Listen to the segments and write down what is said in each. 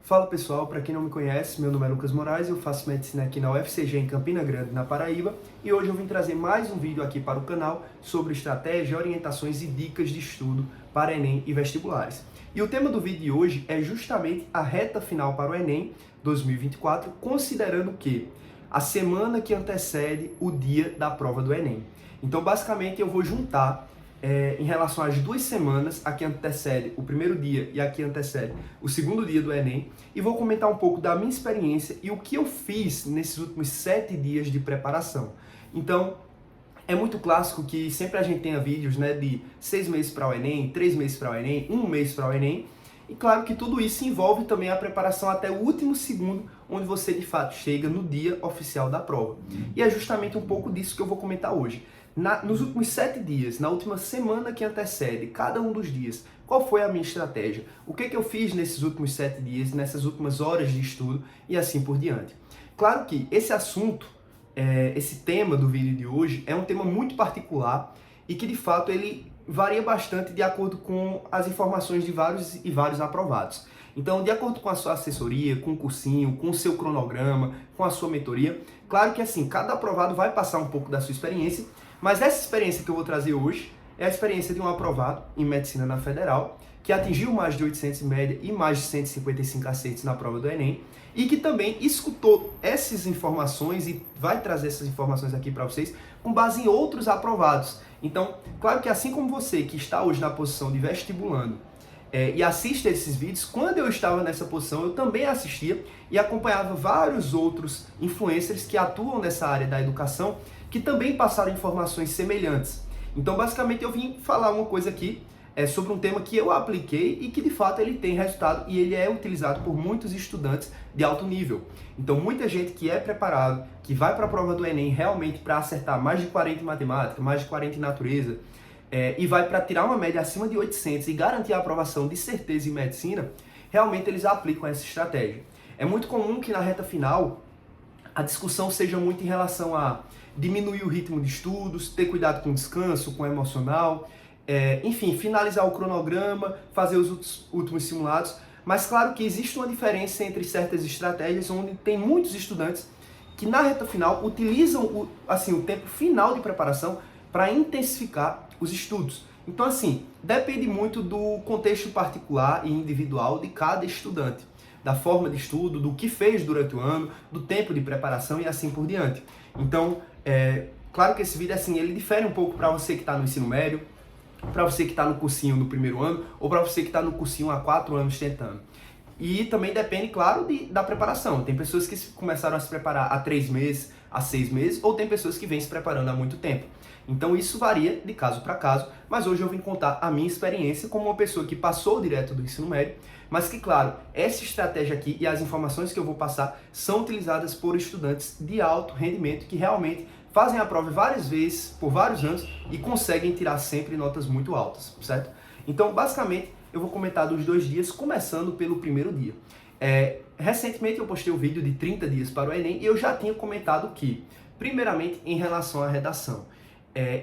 Fala pessoal, para quem não me conhece, meu nome é Lucas Moraes, eu faço medicina aqui na UFCG em Campina Grande, na Paraíba, e hoje eu vim trazer mais um vídeo aqui para o canal sobre estratégia, orientações e dicas de estudo para Enem e vestibulares. E o tema do vídeo de hoje é justamente a reta final para o Enem 2024, considerando que a semana que antecede o dia da prova do Enem. Então, basicamente, eu vou juntar em relação às 2 semanas, a que antecede o primeiro dia e a que antecede o segundo dia do Enem, e vou comentar um pouco da minha experiência e o que eu fiz nesses últimos 7 dias de preparação. Então, é muito clássico que sempre a gente tenha vídeos, né, de 6 meses para o Enem, 3 meses para o Enem, 1 mês para o Enem, e claro que tudo isso envolve também a preparação até o último segundo, onde você de fato chega no dia oficial da prova. E é justamente um pouco disso que eu vou comentar hoje. Nos últimos 7 dias, na última semana que antecede cada um dos dias, qual foi a minha estratégia? O que eu fiz nesses últimos 7 dias, nessas últimas horas de estudo e assim por diante? Claro que esse assunto, esse tema do vídeo de hoje é um tema muito particular e que de fato ele varia bastante de acordo com as informações de vários e vários aprovados. Então, de acordo com a sua assessoria, com o cursinho, com o seu cronograma, com a sua mentoria, claro que assim, cada aprovado vai passar um pouco da sua experiência, mas essa experiência que eu vou trazer hoje é a experiência de um aprovado em medicina na Federal, que atingiu mais de 800 em média e mais de 155 acertos na prova do Enem, e que também escutou essas informações e vai trazer essas informações aqui para vocês com base em outros aprovados. Então, claro que assim como você que está hoje na posição de vestibulando e assiste a esses vídeos, quando eu estava nessa posição eu também assistia e acompanhava vários outros influencers que atuam nessa área da educação que também passaram informações semelhantes. Então, basicamente, eu vim falar uma coisa aqui sobre um tema que eu apliquei e que, de fato, ele tem resultado e ele é utilizado por muitos estudantes de alto nível. Então, muita gente que é preparado, que vai para a prova do Enem realmente para acertar mais de 40 em matemática, mais de 40 em natureza, e vai para tirar uma média acima de 800 e garantir a aprovação de certeza em medicina, realmente eles aplicam essa estratégia. É muito comum que na reta final a discussão seja muito em relação a diminuir o ritmo de estudos, ter cuidado com o descanso, com o emocional, enfim, finalizar o cronograma, fazer os últimos simulados. Mas claro que existe uma diferença entre certas estratégias onde tem muitos estudantes que na reta final utilizam o tempo final de preparação para intensificar os estudos. Então assim, depende muito do contexto particular e individual de cada estudante, da forma de estudo, do que fez durante o ano, do tempo de preparação e assim por diante. Então, claro que esse vídeo assim, ele difere um pouco para você que está no ensino médio, para você que está no cursinho no primeiro ano, ou para você que está no cursinho há 4 anos tentando. E também depende, claro, da preparação. Tem pessoas que começaram a se preparar há 3 meses, há 6 meses, ou tem pessoas que vêm se preparando há muito tempo. Então isso varia de caso para caso, mas hoje eu vim contar a minha experiência como uma pessoa que passou direto do ensino médio, mas que, claro, essa estratégia aqui e as informações que eu vou passar são utilizadas por estudantes de alto rendimento que realmente fazem a prova várias vezes, por vários anos, e conseguem tirar sempre notas muito altas, certo? Então, basicamente, eu vou comentar dos 2 dias, começando pelo primeiro dia. Recentemente eu postei um vídeo de 30 dias para o Enem e eu já tinha comentado que, primeiramente, em relação à redação,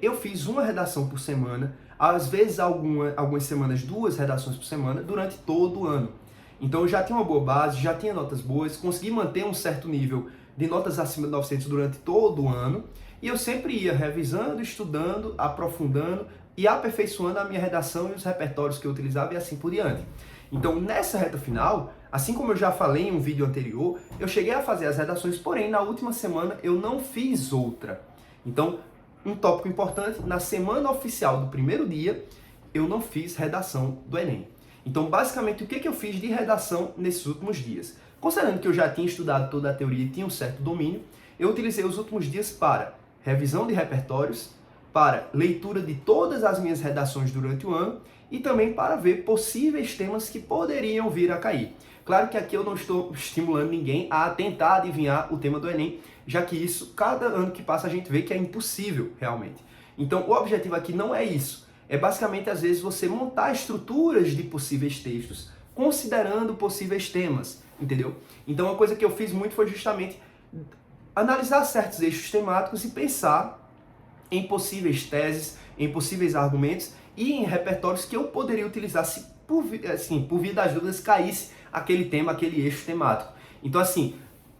eu fiz uma redação por semana, às vezes algumas semanas 2 redações por semana, durante todo o ano. Então eu já tinha uma boa base, já tinha notas boas, consegui manter um certo nível de notas acima de 900 durante todo o ano, e eu sempre ia revisando, estudando, aprofundando e aperfeiçoando a minha redação e os repertórios que eu utilizava e assim por diante. Então, nessa reta final, assim como eu já falei em um vídeo anterior, eu cheguei a fazer as redações, porém, na última semana eu não fiz outra. Então, um tópico importante, na semana oficial do primeiro dia, eu não fiz redação do Enem. Então, basicamente, o que eu fiz de redação nesses últimos dias? Considerando que eu já tinha estudado toda a teoria e tinha um certo domínio, eu utilizei os últimos dias para revisão de repertórios, para leitura de todas as minhas redações durante o ano e também para ver possíveis temas que poderiam vir a cair. Claro que aqui eu não estou estimulando ninguém a tentar adivinhar o tema do Enem, já que isso, cada ano que passa, a gente vê que é impossível realmente. Então, o objetivo aqui não é isso. É basicamente, às vezes, você montar estruturas de possíveis textos, considerando possíveis temas, entendeu? Então, uma coisa que eu fiz muito foi justamente analisar certos eixos temáticos e pensar em possíveis teses, em possíveis argumentos e em repertórios que eu poderia utilizar se por via das dúvidas caísse aquele tema, aquele eixo temático. Então, assim,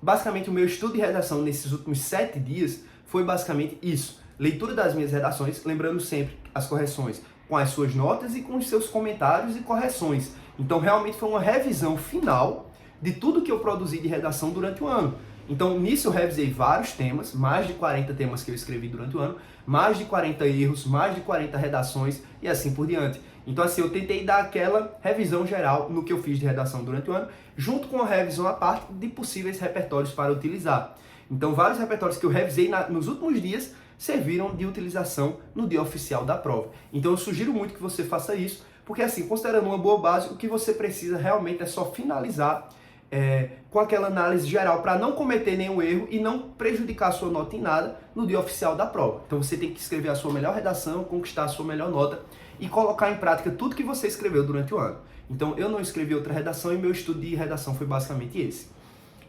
basicamente o meu estudo de redação nesses últimos 7 dias foi basicamente isso. Leitura das minhas redações, lembrando sempre as correções com as suas notas e com os seus comentários e correções. Então, realmente foi uma revisão final de tudo que eu produzi de redação durante o ano. Então, nisso eu revisei vários temas, mais de 40 temas que eu escrevi durante o ano, mais de 40 erros, mais de 40 redações e assim por diante. Então, assim, eu tentei dar aquela revisão geral no que eu fiz de redação durante o ano, junto com a revisão à parte de possíveis repertórios para utilizar. Então, vários repertórios que eu revisei nos últimos dias serviram de utilização no dia oficial da prova. Então, eu sugiro muito que você faça isso, porque, assim, considerando uma boa base, o que você precisa realmente é só finalizar com aquela análise geral para não cometer nenhum erro e não prejudicar a sua nota em nada no dia oficial da prova. Então você tem que escrever a sua melhor redação, conquistar a sua melhor nota e colocar em prática tudo que você escreveu durante o ano. Então eu não escrevi outra redação e meu estudo de redação foi basicamente esse.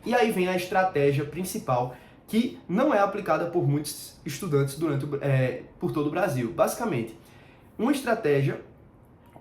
E aí vem a estratégia principal que não é aplicada por muitos estudantes por todo o Brasil. Basicamente, uma estratégia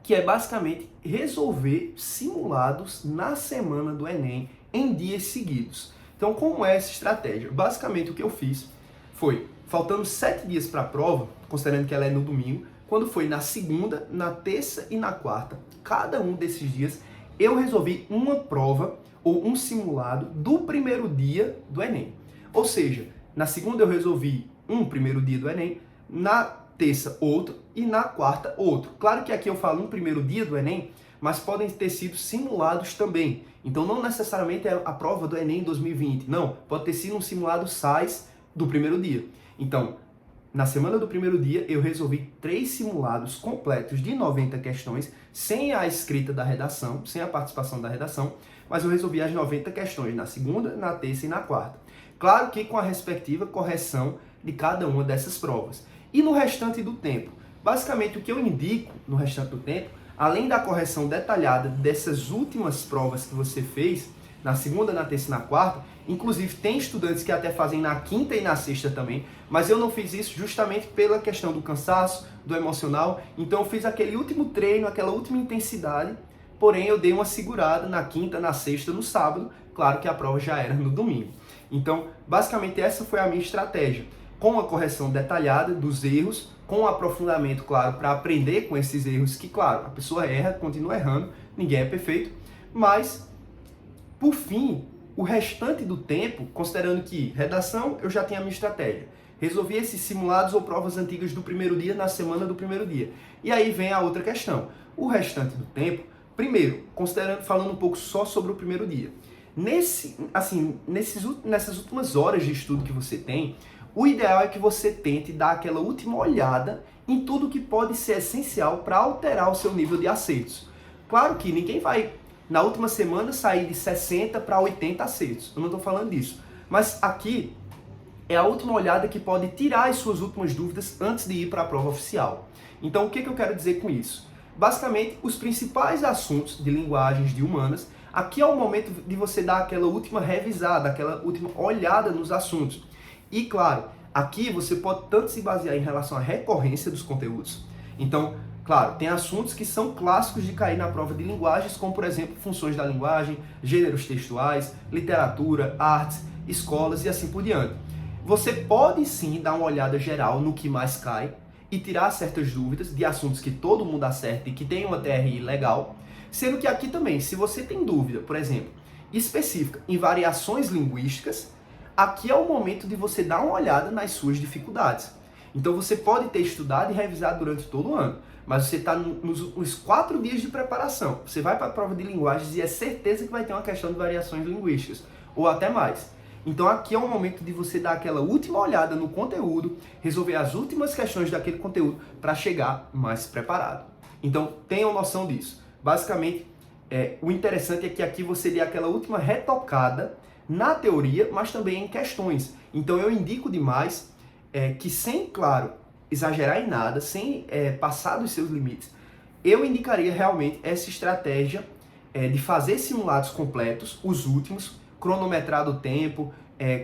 que é basicamente resolver simulados na semana do Enem em dias seguidos. Então, como é essa estratégia? Basicamente, o que eu fiz foi, faltando 7 dias para a prova, considerando que ela é no domingo, quando foi na segunda, na terça e na quarta, cada um desses dias, eu resolvi uma prova ou um simulado do primeiro dia do Enem. Ou seja, na segunda eu resolvi um primeiro dia do Enem, na terça outro e na quarta outro. Claro que aqui eu falo no primeiro dia do Enem, mas podem ter sido simulados também. Então não necessariamente é a prova do Enem 2020, não. Pode ter sido um simulado SAIS do primeiro dia. Então, na semana do primeiro dia, eu resolvi 3 simulados completos de 90 questões, sem a escrita da redação, sem a participação da redação, mas eu resolvi as 90 questões na segunda, na terça e na quarta. Claro que com a respectiva correção de cada uma dessas provas. E no restante do tempo? Basicamente, o que eu indico no restante do tempo, além da correção detalhada dessas últimas provas que você fez, na segunda, na terça e na quarta, inclusive tem estudantes que até fazem na quinta e na sexta também, mas eu não fiz isso justamente pela questão do cansaço, do emocional, então eu fiz aquele último treino, aquela última intensidade, porém eu dei uma segurada na quinta, na sexta, no sábado, claro que a prova já era no domingo. Então, basicamente essa foi a minha estratégia, com a correção detalhada dos erros, com o aprofundamento, claro, para aprender com esses erros, que, claro, a pessoa erra, continua errando, ninguém é perfeito, mas, por fim, o restante do tempo, considerando que redação, eu já tinha a minha estratégia, resolvi esses simulados ou provas antigas do primeiro dia na semana do primeiro dia. E aí vem a outra questão, o restante do tempo, primeiro, falando um pouco só sobre o primeiro dia. Nessas últimas horas de estudo que você tem, o ideal é que você tente dar aquela última olhada em tudo que pode ser essencial para alterar o seu nível de acertos. Claro que ninguém vai, na última semana, sair de 60 para 80 acertos. Eu não estou falando disso. Mas aqui é a última olhada que pode tirar as suas últimas dúvidas antes de ir para a prova oficial. Então, o que eu quero dizer com isso? Basicamente, os principais assuntos de linguagens de humanas, aqui é o momento de você dar aquela última revisada, aquela última olhada nos assuntos. E claro, aqui você pode tanto se basear em relação à recorrência dos conteúdos. Então, claro, tem assuntos que são clássicos de cair na prova de linguagens, como por exemplo, funções da linguagem, gêneros textuais, literatura, artes, escolas e assim por diante. Você pode sim dar uma olhada geral no que mais cai e tirar certas dúvidas de assuntos que todo mundo acerta e que tem uma TRI legal, sendo que aqui também, se você tem dúvida, por exemplo, específica em variações linguísticas, aqui é o momento de você dar uma olhada nas suas dificuldades. Então você pode ter estudado e revisado durante todo o ano, mas você está nos 4 dias de preparação. Você vai para a prova de linguagens e é certeza que vai ter uma questão de variações linguísticas, ou até mais. Então aqui é o momento de você dar aquela última olhada no conteúdo, resolver as últimas questões daquele conteúdo para chegar mais preparado. Então tenham noção disso. Basicamente, o interessante é que aqui você dê aquela última retocada na teoria, mas também em questões. Então eu indico demais que sem, claro, exagerar em nada, sem passar dos seus limites, eu indicaria realmente essa estratégia de fazer simulados completos, os últimos, cronometrado o tempo,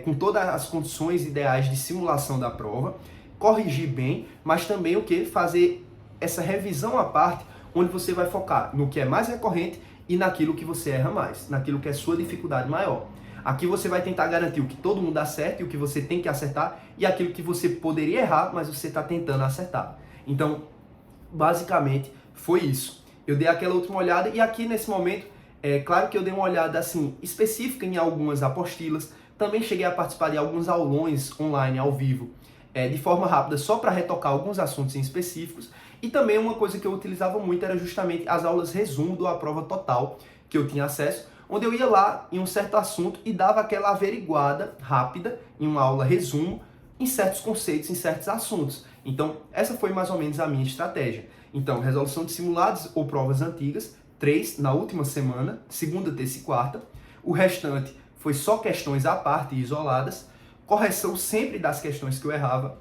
com todas as condições ideais de simulação da prova, corrigir bem, mas também o que? Fazer essa revisão à parte, onde você vai focar no que é mais recorrente e naquilo que você erra mais, naquilo que é sua dificuldade maior. Aqui você vai tentar garantir o que todo mundo acerta e o que você tem que acertar e aquilo que você poderia errar, mas você está tentando acertar. Então, basicamente, foi isso. Eu dei aquela última olhada e aqui nesse momento, é claro que eu dei uma olhada assim específica em algumas apostilas, também cheguei a participar de alguns aulões online, ao vivo, de forma rápida, só para retocar alguns assuntos em específicos. E também uma coisa que eu utilizava muito era justamente as aulas resumo da prova total, que eu tinha acesso, onde eu ia lá em um certo assunto e dava aquela averiguada rápida em uma aula resumo em certos conceitos, em certos assuntos. Então, essa foi mais ou menos a minha estratégia. Então, resolução de simulados ou provas antigas, 3 na última semana, segunda, terça e quarta. O restante foi só questões à parte e isoladas, correção sempre das questões que eu errava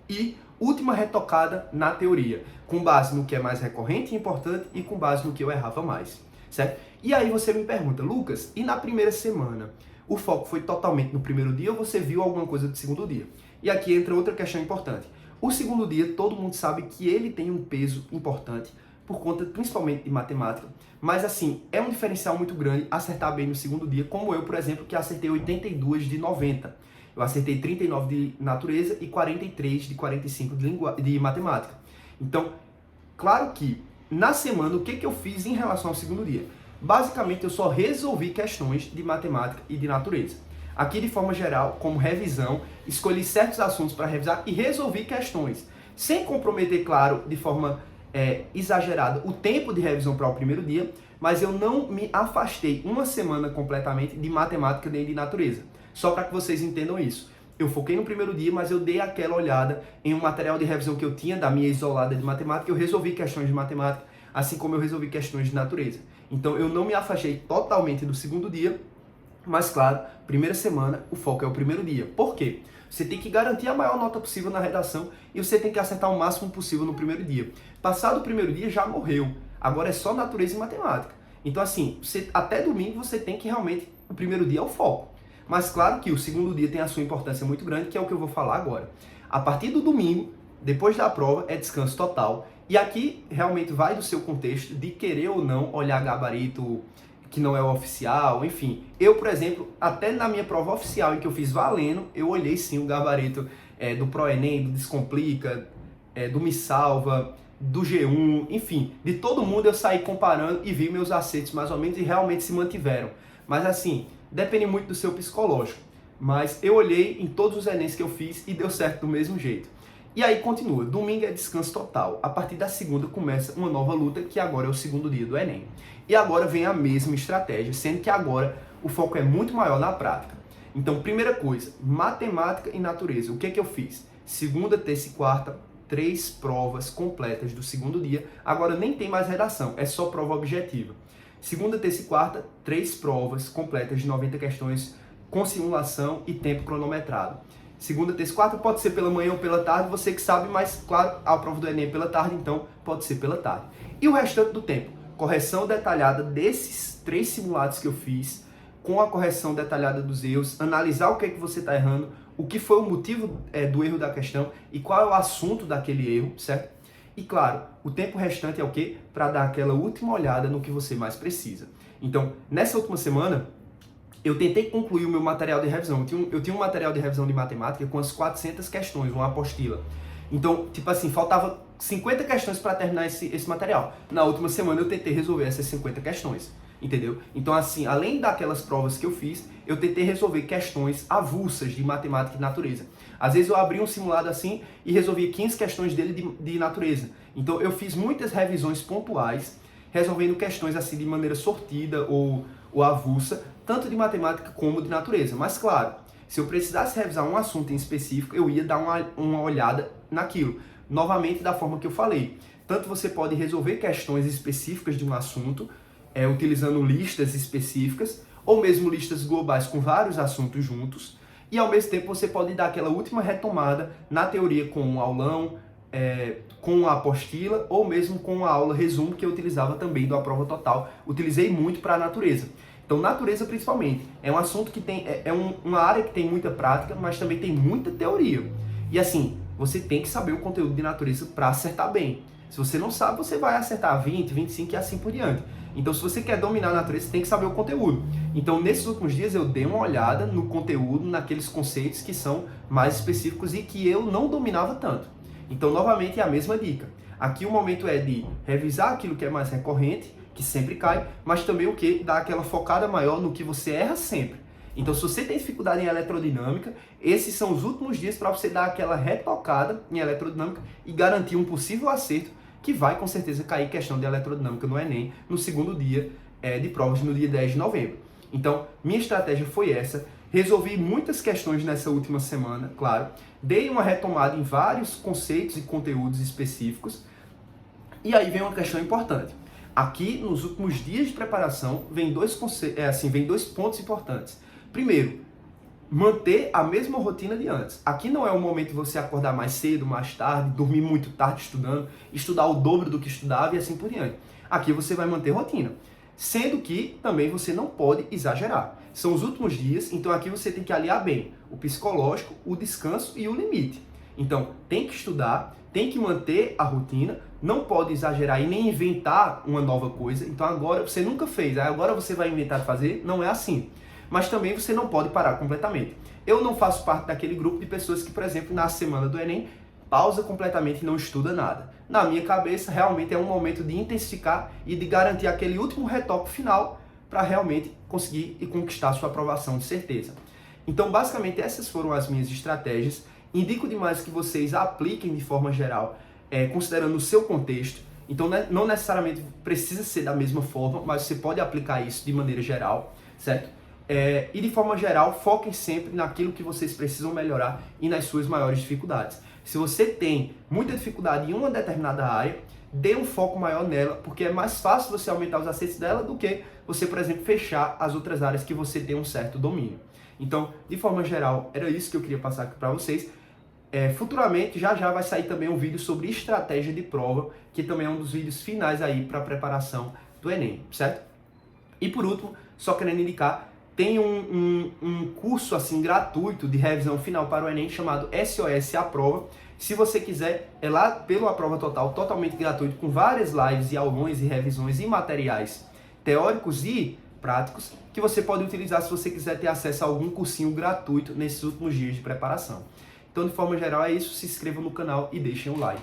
e última retocada na teoria, com base no que é mais recorrente e importante e com base no que eu errava mais, certo? E aí você me pergunta, Lucas, e na primeira semana, o foco foi totalmente no primeiro dia ou você viu alguma coisa do segundo dia? E aqui entra outra questão importante. O segundo dia, todo mundo sabe que ele tem um peso importante, por conta principalmente de matemática, mas assim, é um diferencial muito grande acertar bem no segundo dia, como eu, por exemplo, que acertei 82 de 90. Eu acertei 39 de natureza e 43 de 45 de matemática. Então, claro que na semana, o que eu fiz em relação ao segundo dia? Basicamente, eu só resolvi questões de matemática e de natureza. Aqui, de forma geral, como revisão, escolhi certos assuntos para revisar e resolvi questões, sem comprometer, claro, de forma exagerada o tempo de revisão para o primeiro dia, mas eu não me afastei uma semana completamente de matemática nem de natureza. Só para que vocês entendam isso. Eu foquei no primeiro dia, mas eu dei aquela olhada em um material de revisão que eu tinha da minha isolada de matemática, eu resolvi questões de matemática, assim como eu resolvi questões de natureza. Então eu não me afastei totalmente do segundo dia, mas claro, primeira semana, o foco é o primeiro dia. Por quê? Você tem que garantir a maior nota possível na redação e você tem que acertar o máximo possível no primeiro dia. Passado o primeiro dia, já morreu. Agora é só natureza e matemática. Então assim, até domingo você tem que realmente, o primeiro dia é o foco. Mas claro que o segundo dia tem a sua importância muito grande, que é o que eu vou falar agora. A partir do domingo, depois da prova, é descanso total. E aqui realmente vai do seu contexto de querer ou não olhar gabarito que não é o oficial, enfim. Eu, por exemplo, até na minha prova oficial, em que eu fiz valendo, eu olhei sim o gabarito do ProEnem, do Descomplica, do Me Salva, do G1, enfim. De todo mundo eu saí comparando e vi meus acertos mais ou menos e realmente se mantiveram. Mas assim, depende muito do seu psicológico. Mas eu olhei em todos os Enems que eu fiz e deu certo do mesmo jeito. E aí continua, domingo é descanso total. A partir da segunda começa uma nova luta, que agora é o segundo dia do Enem. E agora vem a mesma estratégia, sendo que agora o foco é muito maior na prática. Então, primeira coisa, matemática e natureza. O que eu fiz? Segunda, terça e quarta, 3 provas completas do segundo dia. Agora nem tem mais redação, é só prova objetiva. Segunda, terça e quarta, 3 provas completas de 90 questões com simulação e tempo cronometrado. Segunda, terça e quarta, pode ser pela manhã ou pela tarde, você que sabe, mas claro, a prova do Enem é pela tarde, então pode ser pela tarde. E o restante do tempo? Correção detalhada desses 3 simulados que eu fiz, com a correção detalhada dos erros, analisar o que é que você está errando, o que foi o motivo do erro da questão e qual é o assunto daquele erro, certo? E claro, o tempo restante é o quê? Para dar aquela última olhada no que você mais precisa. Então, nessa última semana, eu tentei concluir o meu material de revisão. Eu tinha um material de revisão de matemática com as 400 questões, uma apostila. Então, tipo assim, faltava 50 questões para terminar esse material. Na última semana eu tentei resolver essas 50 questões, entendeu? Então, assim, além daquelas provas que eu fiz, eu tentei resolver questões avulsas de matemática e natureza. Às vezes eu abria um simulado assim e resolvia 15 questões dele de natureza. Então, eu fiz muitas revisões pontuais, resolvendo questões assim de maneira sortida ou avulsa, tanto de matemática como de natureza. Mas claro, se eu precisasse revisar um assunto em específico, eu ia dar uma olhada naquilo. Novamente, da forma que eu falei. Tanto você pode resolver questões específicas de um assunto, utilizando listas específicas, ou mesmo listas globais com vários assuntos juntos, e ao mesmo tempo você pode dar aquela última retomada na teoria com um aulão, com a apostila, ou mesmo com a aula resumo que eu utilizava também do A Prova Total. Utilizei muito para a natureza. Então, natureza principalmente, é um assunto que tem, uma área que tem muita prática, mas também tem muita teoria. E assim, você tem que saber o conteúdo de natureza para acertar bem. Se você não sabe, você vai acertar 20, 25 e assim por diante. Então, se você quer dominar a natureza, você tem que saber o conteúdo. Então, nesses últimos dias, eu dei uma olhada no conteúdo, naqueles conceitos que são mais específicos e que eu não dominava tanto. Então, novamente, é a mesma dica. Aqui o momento é de revisar aquilo que é mais recorrente, que sempre cai, mas também o que? Dar aquela focada maior no que você erra sempre. Então, se você tem dificuldade em eletrodinâmica, esses são os últimos dias para você dar aquela retocada em eletrodinâmica e garantir um possível acerto que vai com certeza cair questão de eletrodinâmica no Enem no segundo dia de provas, no dia 10 de novembro. Então, minha estratégia foi essa. Resolvi muitas questões nessa última semana, claro. Dei uma retomada em vários conceitos e conteúdos específicos. E aí vem uma questão importante. Aqui, nos últimos dias de preparação, vem dois pontos importantes. Primeiro, manter a mesma rotina de antes. Aqui não é o momento de você acordar mais cedo, mais tarde, dormir muito tarde estudando, estudar o dobro do que estudava e assim por diante. Aqui você vai manter rotina. Sendo que também você não pode exagerar. São os últimos dias, então aqui você tem que aliar bem o psicológico, o descanso e o limite. Então, tem que estudar, tem que manter a rotina, não pode exagerar e nem inventar uma nova coisa. Então agora você nunca fez, agora você vai inventar fazer, não é assim. Mas também você não pode parar completamente. Eu não faço parte daquele grupo de pessoas que, por exemplo, na semana do Enem, pausa completamente e não estuda nada. Na minha cabeça, realmente é um momento de intensificar e de garantir aquele último retoque final para realmente conseguir e conquistar a sua aprovação de certeza. Então, basicamente, essas foram as minhas estratégias. Indico demais que vocês apliquem de forma geral, considerando o seu contexto. Então, não necessariamente precisa ser da mesma forma, mas você pode aplicar isso de maneira geral, certo? E de forma geral, foquem sempre naquilo que vocês precisam melhorar e nas suas maiores dificuldades. Se você tem muita dificuldade em uma determinada área, dê um foco maior nela, porque é mais fácil você aumentar os acertos dela do que você, por exemplo, fechar as outras áreas que você tem um certo domínio. Então, de forma geral, era isso que eu queria passar aqui para vocês. Futuramente, já vai sair também um vídeo sobre estratégia de prova, que também é um dos vídeos finais aí para a preparação do Enem, certo? E por último, só querendo indicar, tem um curso assim gratuito de revisão final para o Enem chamado SOS A Prova. Se você quiser, é lá pelo A Prova Total, totalmente gratuito, com várias lives e aulões e revisões e materiais teóricos e práticos que você pode utilizar se você quiser ter acesso a algum cursinho gratuito nesses últimos dias de preparação. Então, de forma geral, é isso. Se inscreva no canal e deixem um like.